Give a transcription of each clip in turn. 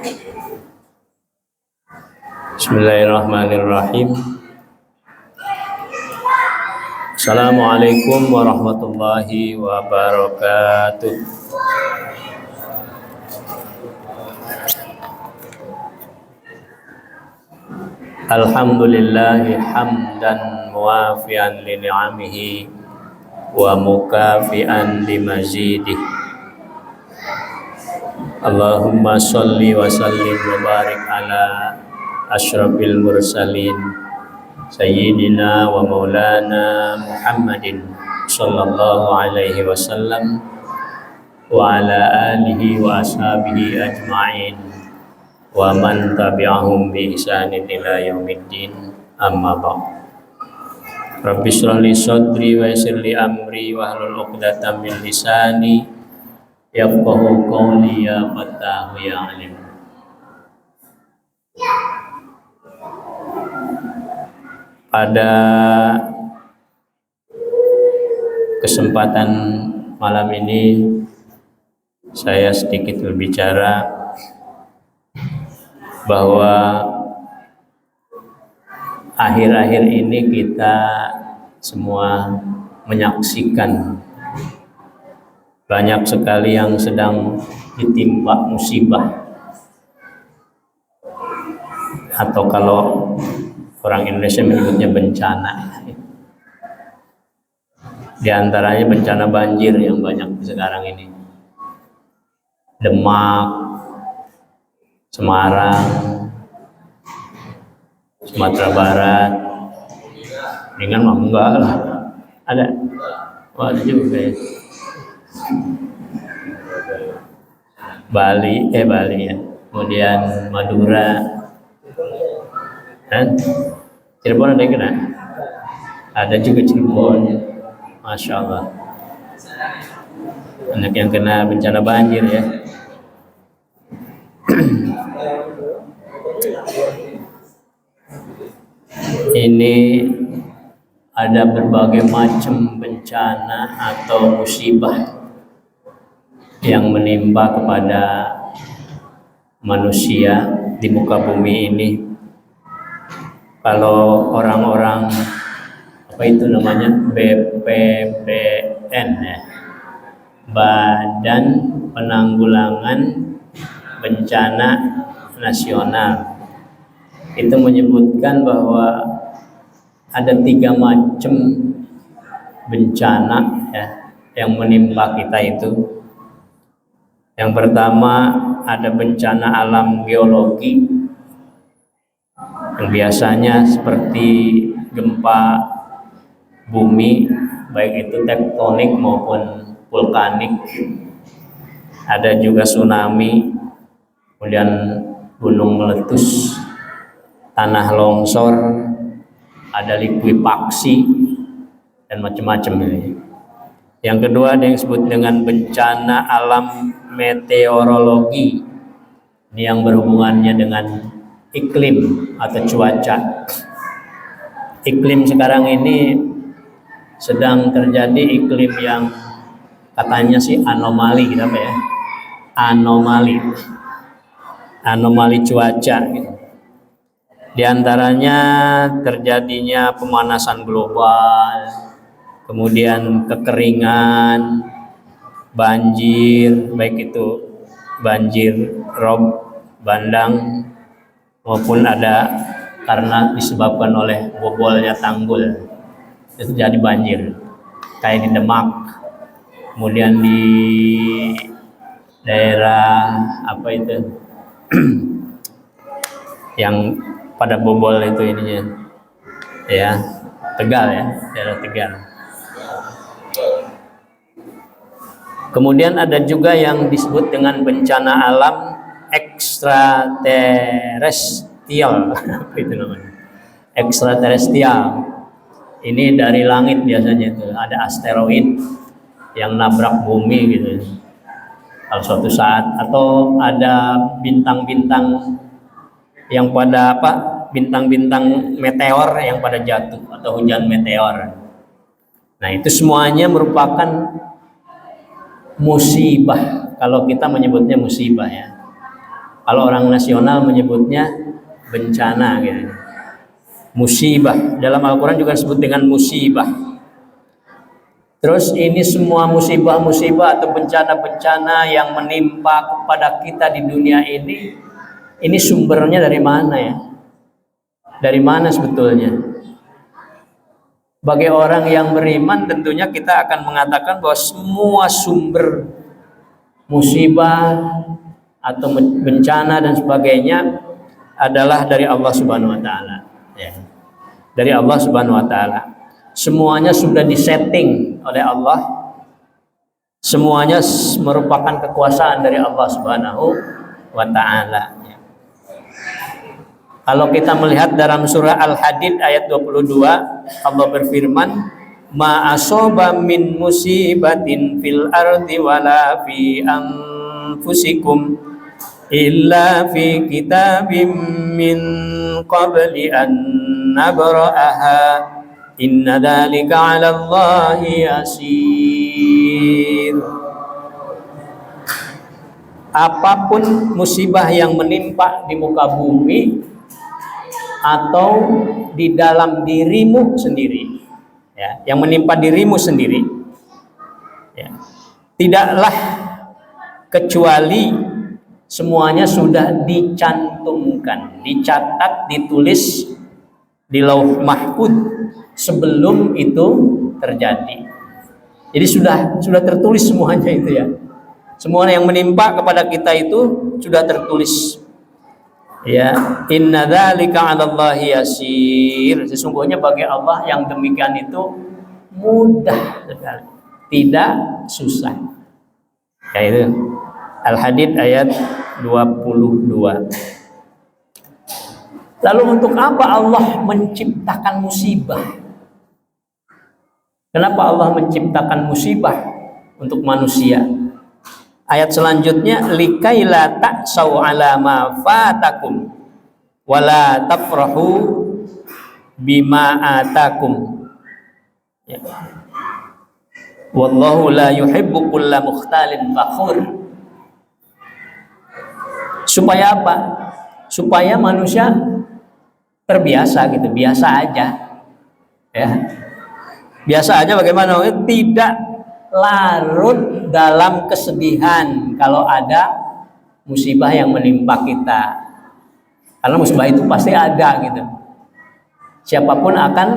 Bismillahirrahmanirrahim. Assalamualaikum warahmatullahi wabarakatuh. Alhamdulillahi hamdan muwafi'an li ni'amihi wa mukafi'an li mazidih. Allahumma sholli wa sallim wa barik ala asyrafil mursalin sayyidina wa maulana Muhammadin sallallahu alaihi wasallam wa ala alihi wa ashabihi ajma'in wa man tabi'ahum bi ihsanin ila yaumiddin, amma ba'd. Rabbi shrah li sadri wa yassir li amri wa hlul 'uqdatam min lisani yafqahu qawli ya fattahu ya alim. Pada kesempatan malam ini saya sedikit berbicara bahwa akhir-akhir ini kita semua menyaksikan banyak sekali yang sedang ditimpa musibah, atau kalau orang Indonesia menyebutnya bencana. Di antaranya bencana banjir yang banyak sekarang ini. Demak, Semarang, Sumatera Barat. Dengan mah enggak lah. Ada. Oh, ada juga ya. Bali ya. Kemudian Madura. Cirebon ada yang kena? Ada juga Cirebon, Masya Allah. Banyak yang kena bencana banjir ya. Ini ada berbagai macam bencana atau musibah yang menimpa kepada manusia di muka bumi ini. Kalau orang-orang apa itu namanya BPBN ya, Badan Penanggulangan Bencana Nasional, itu menyebutkan bahwa ada 3 macam bencana ya yang menimpa kita itu. Yang pertama ada bencana alam geologi, yang biasanya seperti gempa bumi, baik itu tektonik maupun vulkanik. Ada juga tsunami, kemudian gunung meletus, tanah longsor, ada likuifaksi, dan macam-macam. Yang kedua ada yang disebut dengan bencana alam meteorologi. Ini yang berhubungannya dengan iklim atau cuaca. Iklim sekarang ini sedang terjadi iklim yang katanya sih anomali, gitu apa ya? Anomali cuaca gitu. Di antaranya terjadinya pemanasan global, kemudian kekeringan, banjir, baik itu banjir rob, bandang, maupun ada karena disebabkan oleh bobolnya tanggul, itu jadi banjir kayak di Demak, kemudian di daerah apa itu yang pada bobol itu ininya ya, Tegal ya, daerah Tegal. Kemudian ada juga yang disebut dengan bencana alam ekstraterestrial. Apa itu namanya? Ekstraterestrial. Ini dari langit biasanya itu. Ada asteroid yang nabrak bumi gitu. Kalau suatu saat, atau ada bintang-bintang yang pada bintang-bintang meteor yang pada jatuh atau hujan meteor. Nah, itu semuanya merupakan musibah, kalau kita menyebutnya musibah ya. Kalau orang nasional menyebutnya bencana gitu. Musibah. Dalam Al-Quran juga disebut dengan musibah. Terus ini semua musibah-musibah atau bencana-bencana yang menimpa kepada kita di dunia ini sumbernya dari mana ya? Dari mana sebetulnya? Bagi orang yang beriman tentunya kita akan mengatakan bahwa semua sumber musibah atau bencana dan sebagainya adalah dari Allah Subhanahu wa taala, ya. Dari Allah Subhanahu wa taala. Semuanya sudah disetting oleh Allah. Semuanya merupakan kekuasaan dari Allah Subhanahu wa taala. Kalau kita melihat dalam surah Al-Hadid ayat 22, Allah berfirman, "Ma asoba min musibatin fil ardi wala fi anfusikum illa fi kitabim min qabli an nabra'aha inna dzalika 'ala Allahi yasir." Apapun musibah yang menimpa di muka bumi atau di dalam dirimu sendiri, ya, yang menimpa dirimu sendiri, ya, tidaklah kecuali semuanya sudah dicantumkan, dicatat, ditulis di Lauh Mahfuz sebelum itu terjadi. Jadi sudah tertulis semuanya itu ya. Semua yang menimpa kepada kita itu sudah tertulis. Ya, inna dzalika 'alallahi yasir. Sesungguhnya bagi Allah yang demikian itu mudah sekali, tidak susah. Ya itu Al-Hadid ayat 22. Lalu untuk apa Allah menciptakan musibah? Kenapa Allah menciptakan musibah untuk manusia? Ayat selanjutnya, likaila ta'sau 'ala ma fatakum wala tafrahu bima atakum. Ya. Wallahu la yuhibbu kulla mukhtalin fakhur. Supaya apa? Supaya manusia terbiasa gitu, biasa aja. Ya. Biasa aja bagaimana? Tidak larut dalam kesedihan kalau ada musibah yang menimpa kita, karena musibah itu pasti ada gitu. Siapapun akan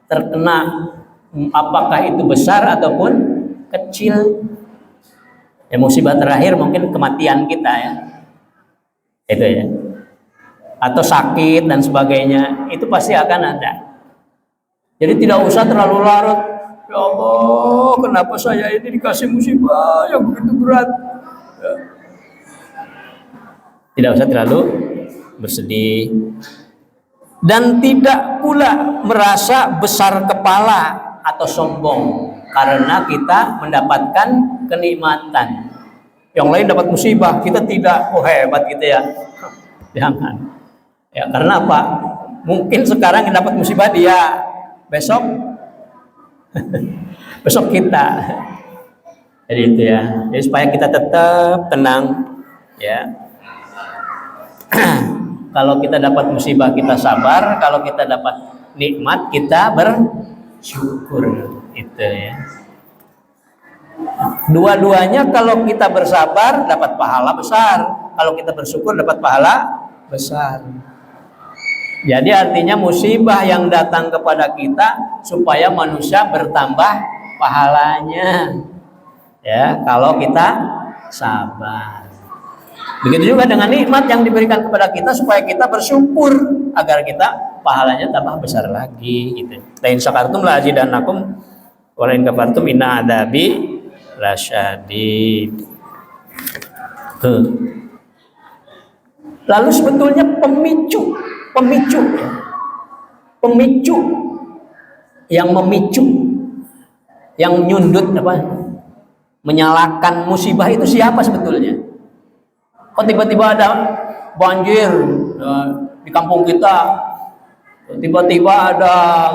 terkena, apakah itu besar ataupun kecil. Ya, musibah terakhir mungkin kematian kita ya, itu ya, atau sakit dan sebagainya, itu pasti akan ada. Jadi tidak usah terlalu larut. Ya Allah, kenapa saya ini dikasih musibah yang begitu berat? Ya. Tidak usah terlalu bersedih. Dan tidak pula merasa besar kepala atau sombong karena kita mendapatkan kenikmatan. Yang lain dapat musibah, kita tidak. Oh hebat gitu ya. Jangan. Ya, karena apa? Mungkin sekarang yang dapat musibah dia, besok besok kita. Jadi itu ya. Jadi supaya kita tetap tenang ya. Kalau kita dapat musibah kita sabar, kalau kita dapat nikmat kita bersyukur. Itu ya. Dua-duanya kalau kita bersabar dapat pahala besar, kalau kita bersyukur dapat pahala besar. Jadi artinya musibah yang datang kepada kita supaya manusia bertambah pahalanya. Ya, kalau kita sabar. Begitu juga dengan nikmat yang diberikan kepada kita supaya kita bersyukur agar kita pahalanya tambah besar lagi gitu. La in syakartum la azidannakum wa la in kafartum inna adzabi lasyadid. Lalu sebetulnya pemicu yang memicu, yang nyundut apa, menyalakan musibah itu siapa sebetulnya? Kok tiba-tiba ada banjir di kampung kita, tiba-tiba ada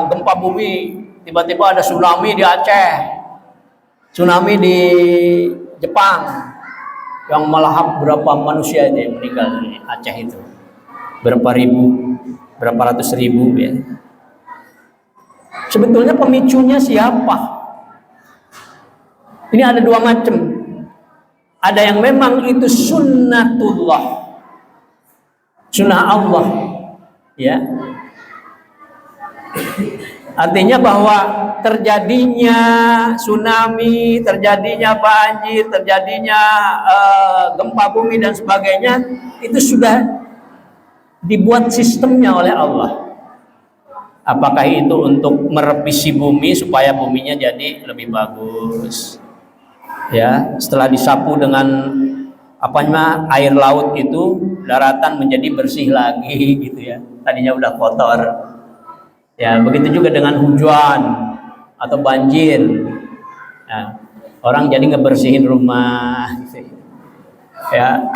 gempa bumi, tiba-tiba ada tsunami di Aceh, tsunami di Jepang, yang melahap berapa manusia itu yang meninggal di Aceh itu, berapa ribu, berapa ratus ribu ya. Sebetulnya pemicunya siapa? Ini ada dua macam. Ada yang memang itu sunnatullah, sunnah Allah, ya. Artinya bahwa terjadinya tsunami, terjadinya banjir, terjadinya gempa bumi dan sebagainya itu sudah dibuat sistemnya oleh Allah. Apakah itu untuk merevisi bumi supaya buminya jadi lebih bagus? Ya, setelah disapu dengan air laut itu, daratan menjadi bersih lagi gitu ya. Tadinya udah kotor. Ya, begitu juga dengan hujan atau banjir. Ya, orang jadi ngebersihin rumah, gitu. Ya,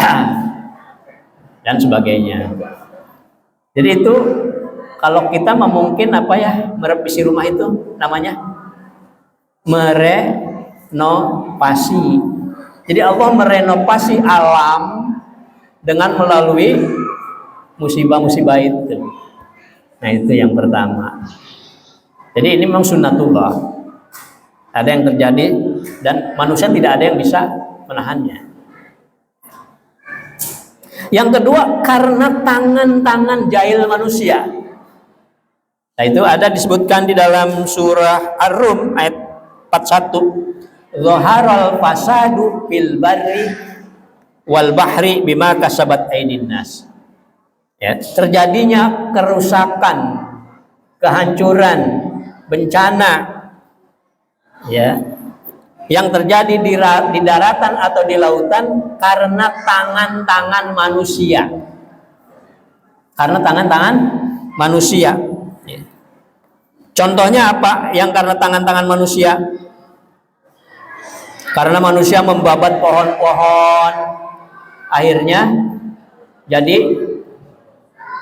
dan sebagainya. Jadi itu kalau kita mungkin merevisi rumah itu namanya merenovasi. Jadi Allah merenovasi alam dengan melalui musibah-musibah itu. Nah, itu yang pertama. Jadi ini memang sunnatullah. Ada yang terjadi dan manusia tidak ada yang bisa menahannya. Yang kedua, karena tangan-tangan jahil manusia. Nah, itu ada disebutkan di dalam surah Ar-Rum ayat 41. Zaharal fasadu fil barri wal bahri bima kasabat aydin nas. Ya, terjadinya kerusakan, kehancuran, bencana, ya, yang terjadi di daratan atau di lautan karena tangan-tangan manusia. Karena tangan-tangan manusia. Ya. Contohnya apa? Yang karena tangan-tangan manusia? Karena manusia membabat pohon-pohon, akhirnya jadi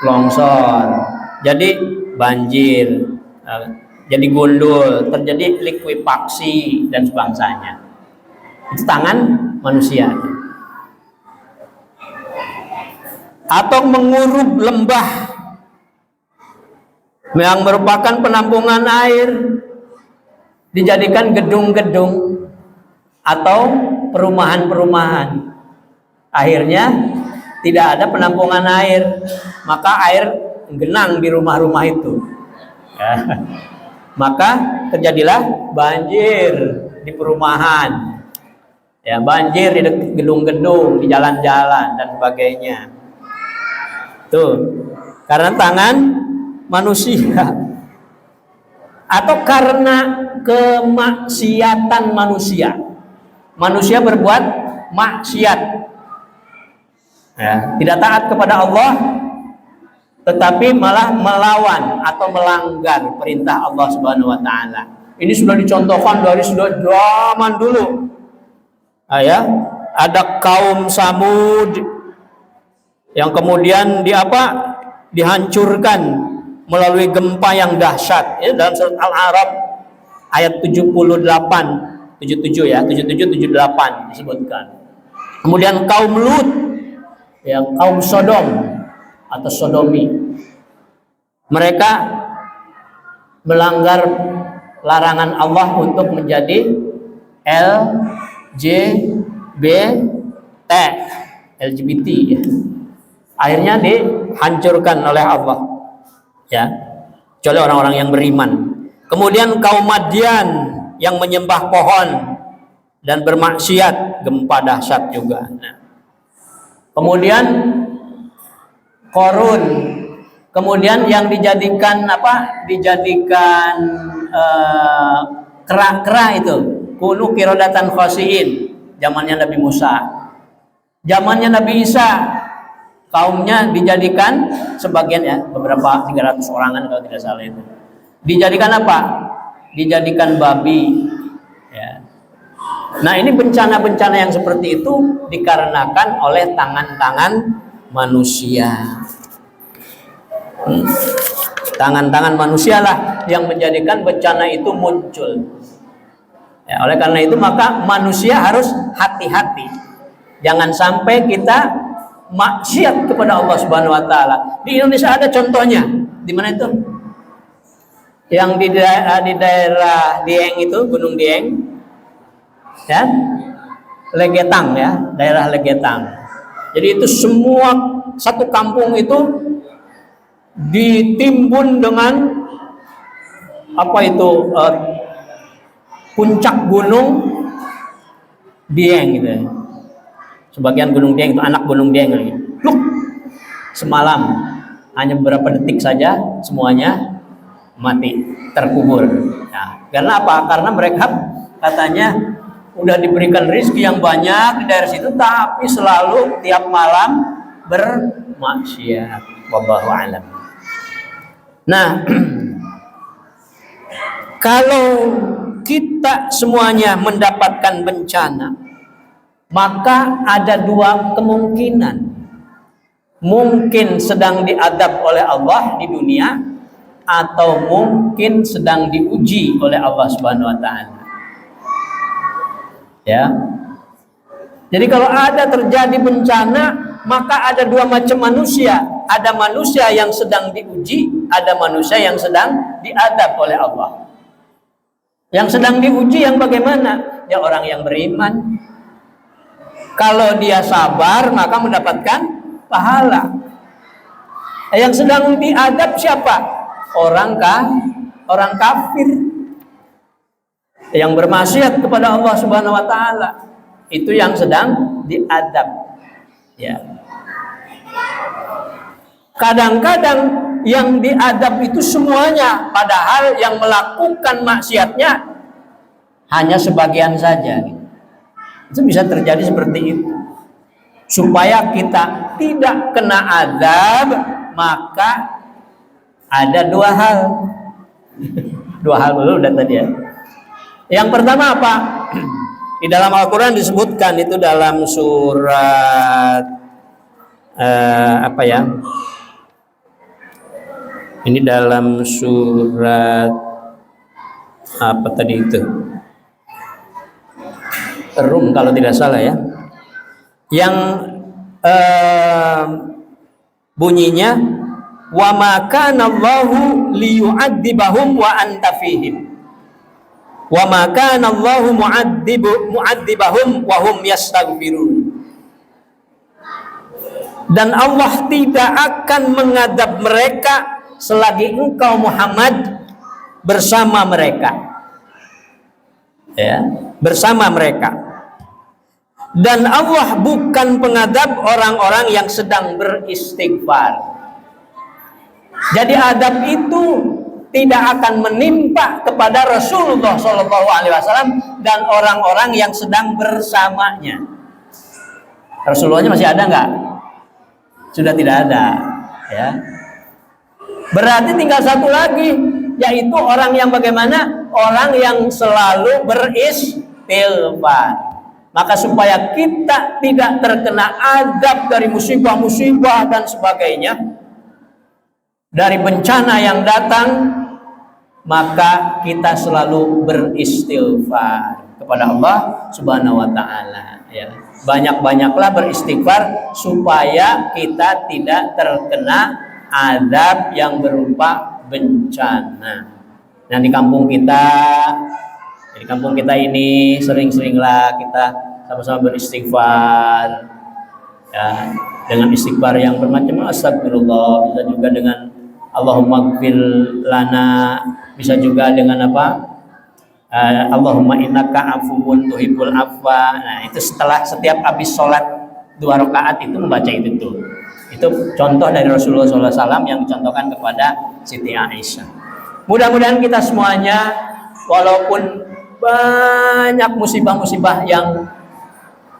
longsor, jadi banjir, jadi gundul, terjadi likuifaksi dan sebangsanya. Itu tangan manusia. Atau menguruk lembah yang merupakan penampungan air, dijadikan gedung-gedung atau perumahan-perumahan. Akhirnya tidak ada penampungan air, maka air genang di rumah-rumah itu. Ya. Maka terjadilah banjir di perumahan, ya, banjir di gedung-gedung, di jalan-jalan dan sebagainya. Tuh, karena tangan manusia atau karena kemaksiatan manusia. Manusia berbuat maksiat. Ya, tidak taat kepada Allah, tetapi malah melawan atau melanggar perintah Allah Subhanahu wa taala. Ini sudah dicontohkan dari zaman dulu. Ya, ada kaum Samud yang kemudian dihancurkan melalui gempa yang dahsyat. Ya, dalam surat Al-A'raf ayat 77 ya, 78 disebutkan. Kemudian kaum Lut, ya, kaum Sodom atau Sodomi, mereka melanggar larangan Allah untuk menjadi LGBT, ya. Akhirnya dihancurkan oleh Allah, ya, kecuali orang-orang yang beriman. Kemudian kaum Madian yang menyembah pohon dan bermaksiat, gempa dahsyat juga. Nah, kemudian Korun, kemudian yang dijadikan kera-kera itu, kunu kirodatan khasiin, zamannya Nabi Musa. Zamannya Nabi Isa, kaumnya dijadikan sebagian, ya, beberapa 300 orangan kalau tidak salah itu. Dijadikan apa? Dijadikan babi, ya. Nah, ini bencana-bencana yang seperti itu dikarenakan oleh tangan-tangan manusia. Tangan-tangan manusialah yang menjadikan bencana itu muncul. Ya, oleh karena itu maka manusia harus hati-hati. Jangan sampai kita maksiat kepada Allah Subhanahu wa taala. Di Indonesia ada contohnya. Di mana itu? Yang di daerah Dieng itu, Gunung Dieng. Ya. Legetang ya, daerah Legetang. Jadi itu semua satu kampung itu ditimbun dengan apa itu puncak gunung Dieng gitu ya. Sebagian Gunung Dieng itu anak Gunung Dieng lagi. Luk, semalam hanya beberapa detik saja semuanya mati, terkubur. Nah, karena apa? Karena mereka katanya udah diberikan rezeki yang banyak di daerah situ, tapi selalu tiap malam bermaksiat. Wallahu a'lam. Nah, kalau kita semuanya mendapatkan bencana, maka ada dua kemungkinan. Mungkin sedang diadab oleh Allah di dunia, atau mungkin sedang diuji oleh Allah Subhanahu wa taala. Ya. Jadi kalau ada terjadi bencana, maka ada dua macam manusia. Ada manusia yang sedang diuji, ada manusia yang sedang diadab oleh Allah. Yang sedang diuji yang bagaimana? Ya orang yang beriman. Kalau dia sabar, maka mendapatkan pahala. Yang sedang diadab siapa? Orang kafir. Yang bermaksiat kepada Allah Subhanahu wa taala, itu yang sedang diadab. Ya. Kadang-kadang yang diadab itu semuanya, padahal yang melakukan maksiatnya hanya sebagian saja. Itu bisa terjadi seperti itu. Supaya kita tidak kena azab, maka ada dua hal. Dua hal dulu udah tadi ya. Yang pertama apa? Di dalam Al-Quran disebutkan itu dalam surat apa ya? Ini dalam surat apa tadi itu? Rum kalau tidak salah ya. Yang bunyinya wa ma kana Allahu liyu'adzibahum wa anta fihim. Wa ma kana Allahu mu'adzibahum wa hum yastaghfirun. Dan Allah tidak akan mengadab mereka selagi engkau Muhammad bersama mereka. Ya, bersama mereka. Dan Allah bukan pengadab orang-orang yang sedang beristighfar. Jadi adab itu tidak akan menimpa kepada Rasulullah SAW dan orang-orang yang sedang bersamanya. Rasulullahnya masih ada nggak? Sudah tidak ada, ya. Berarti tinggal satu lagi, yaitu orang yang bagaimana? Orang yang selalu beristighfar. Maka supaya kita tidak terkena azab dari musibah-musibah dan sebagainya, dari bencana yang datang, maka kita selalu beristighfar kepada Allah Subhanahu wa taala, ya. Banyak-banyaklah beristighfar supaya kita tidak terkena azab yang berupa bencana. Nah, di kampung kita ini sering-seringlah kita sama-sama beristighfar, ya, dengan istighfar yang bermacam, astagfirullah, bisa juga dengan Allahumma gfir lana, bisa juga dengan apa? Allahumma innaka afuwun tuhibbul afwa. Nah, itu setelah setiap habis sholat 2 rakaat itu membaca itu tuh. Itu contoh dari Rasulullah SAW yang dicontohkan kepada Siti Aisyah. Mudah-mudahan kita semuanya, walaupun banyak musibah-musibah yang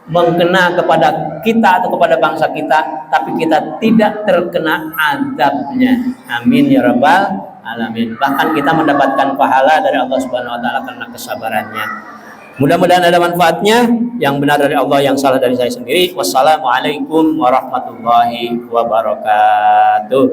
mengkena kepada kita atau kepada bangsa kita, tapi kita tidak terkena azabnya. Amin ya rabbal alamin. Bahkan kita mendapatkan pahala dari Allah Subhanahu wa taala karena kesabarannya. Mudah-mudahan ada manfaatnya. Yang benar dari Allah, yang salah dari saya sendiri. Wassalamualaikum warahmatullahi wabarakatuh.